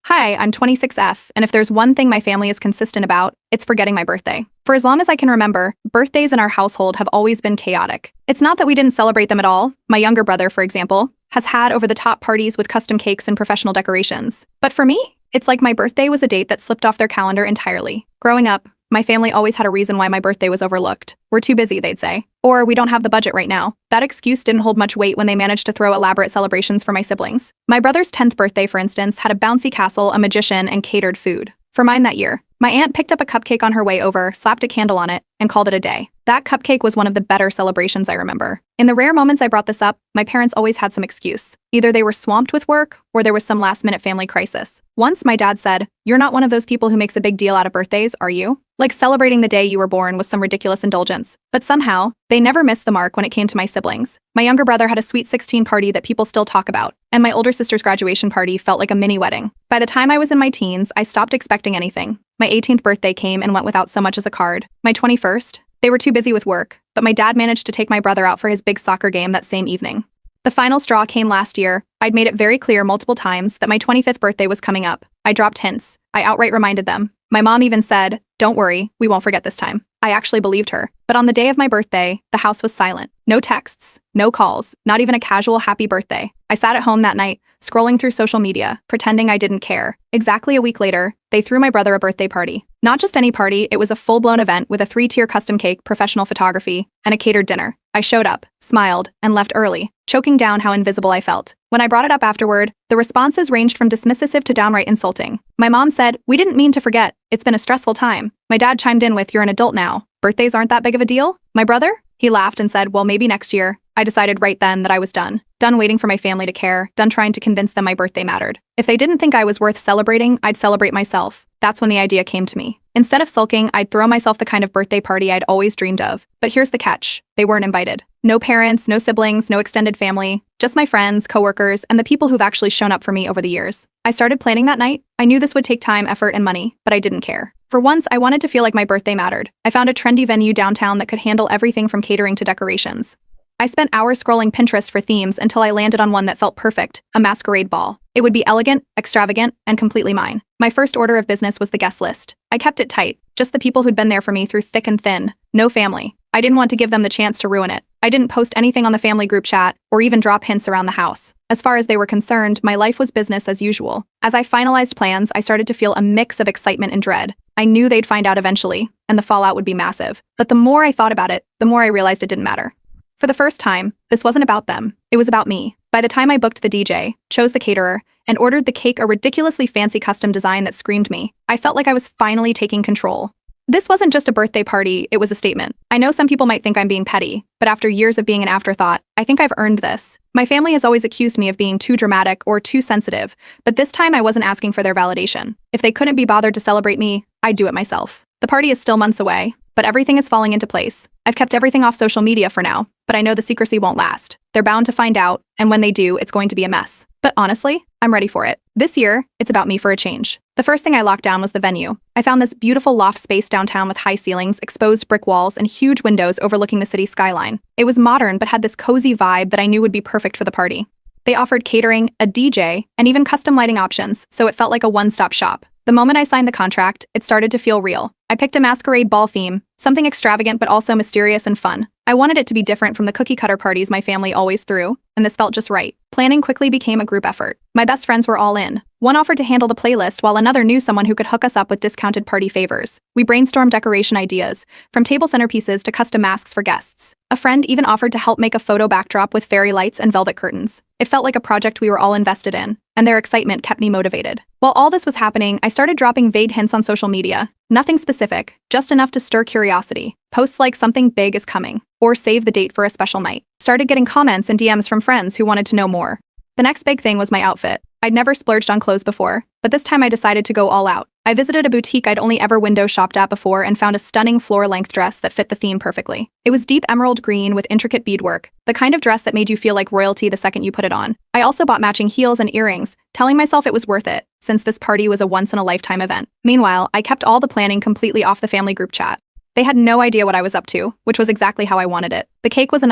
Hi, I'm 26F, and if there's one thing my family is consistent about, it's forgetting my birthday. For as long as I can remember, birthdays in our household have always been chaotic. It's not that we didn't celebrate them at all. My younger brother, for example, has had over-the-top parties with custom cakes and professional decorations. But for me, it's like my birthday was a date that slipped off their calendar entirely. Growing up, my family always had a reason why my birthday was overlooked. We're too busy, they'd say. Or we don't have the budget right now. That excuse didn't hold much weight when they managed to throw elaborate celebrations for my siblings. My brother's 10th birthday, for instance, had a bouncy castle, a magician, and catered food. For mine that year, my aunt picked up a cupcake on her way over, slapped a candle on it, and called it a day. That cupcake was one of the better celebrations I remember. In the rare moments I brought this up, my parents always had some excuse. Either they were swamped with work, or there was some last-minute family crisis. Once my dad said, "You're not one of those people who makes a big deal out of birthdays, are you?" Like celebrating the day you were born was some ridiculous indulgence. But somehow, they never missed the mark when it came to my siblings. My younger brother had a sweet 16 party that people still talk about, and my older sister's graduation party felt like a mini wedding. By the time I was in my teens, I stopped expecting anything. My 18th birthday came and went without so much as a card. My 21st, they were too busy with work, but my dad managed to take my brother out for his big soccer game that same evening. The final straw came last year. I'd made it very clear multiple times that my 25th birthday was coming up. I dropped hints. I outright reminded them. My mom even said, "Don't worry, we won't forget this time." I actually believed her. But on the day of my birthday, the house was silent. No texts, no calls, not even a casual happy birthday. I sat at home that night, scrolling through social media, pretending I didn't care. Exactly a week later, they threw my brother a birthday party. Not just any party, it was a full-blown event with a 3-tier custom cake, professional photography, and a catered dinner. I showed up, smiled, and left early, choking down how invisible I felt. When I brought it up afterward, the responses ranged from dismissive to downright insulting. My mom said, "We didn't mean to forget. It's been a stressful time." My dad chimed in with, "You're an adult now. Birthdays aren't that big of a deal?" My brother? He laughed and said, "Well, maybe next year." I decided right then that I was done. Done waiting for my family to care, done trying to convince them my birthday mattered. If they didn't think I was worth celebrating, I'd celebrate myself. That's when the idea came to me. Instead of sulking, I'd throw myself the kind of birthday party I'd always dreamed of. But here's the catch. They weren't invited. No parents, no siblings, no extended family. Just my friends, coworkers, and the people who've actually shown up for me over the years. I started planning that night. I knew this would take time, effort, and money, but I didn't care. For once, I wanted to feel like my birthday mattered. I found a trendy venue downtown that could handle everything from catering to decorations. I spent hours scrolling Pinterest for themes until I landed on one that felt perfect, a masquerade ball. It would be elegant, extravagant, and completely mine. My first order of business was the guest list. I kept it tight, just the people who'd been there for me through thick and thin. No family. I didn't want to give them the chance to ruin it. I didn't post anything on the family group chat, or even drop hints around the house. As far as they were concerned, my life was business as usual. As I finalized plans, I started to feel a mix of excitement and dread. I knew they'd find out eventually, and the fallout would be massive. But the more I thought about it, the more I realized it didn't matter. For the first time, this wasn't about them. It was about me. By the time I booked the DJ, chose the caterer, and ordered the cake a ridiculously fancy custom design that screamed me, I felt like I was finally taking control. This wasn't just a birthday party, it was a statement. I know some people might think I'm being petty, but after years of being an afterthought, I think I've earned this. My family has always accused me of being too dramatic or too sensitive, but this time I wasn't asking for their validation. If they couldn't be bothered to celebrate me, I'd do it myself. The party is still months away, but everything is falling into place. I've kept everything off social media for now, but I know the secrecy won't last. They're bound to find out, and when they do, it's going to be a mess. But honestly, I'm ready for it. This year, it's about me for a change. The first thing I locked down was the venue. I found this beautiful loft space downtown with high ceilings, exposed brick walls, and huge windows overlooking the city skyline. It was modern, but had this cozy vibe that I knew would be perfect for the party. They offered catering, a DJ, and even custom lighting options, so it felt like a one-stop shop. The moment I signed the contract, it started to feel real. I picked a masquerade ball theme, something extravagant but also mysterious and fun. I wanted it to be different from the cookie-cutter parties my family always threw, and this felt just right. Planning quickly became a group effort. My best friends were all in. One offered to handle the playlist while another knew someone who could hook us up with discounted party favors. We brainstormed decoration ideas, from table centerpieces to custom masks for guests. A friend even offered to help make a photo backdrop with fairy lights and velvet curtains. It felt like a project we were all invested in, and their excitement kept me motivated. While all this was happening, I started dropping vague hints on social media. Nothing specific, just enough to stir curiosity. Posts like "something big is coming," or "save the date for a special night." Started getting comments and DMs from friends who wanted to know more. The next big thing was my outfit. I'd never splurged on clothes before, but this time I decided to go all out. I visited a boutique I'd only ever window shopped at before and found a stunning floor-length dress that fit the theme perfectly. It was deep emerald green with intricate beadwork, the kind of dress that made you feel like royalty the second you put it on. I also bought matching heels and earrings, telling myself it was worth it, since this party was a once-in-a-lifetime event. Meanwhile, I kept all the planning completely off the family group chat. They had no idea what I was up to, which was exactly how I wanted it. The cake was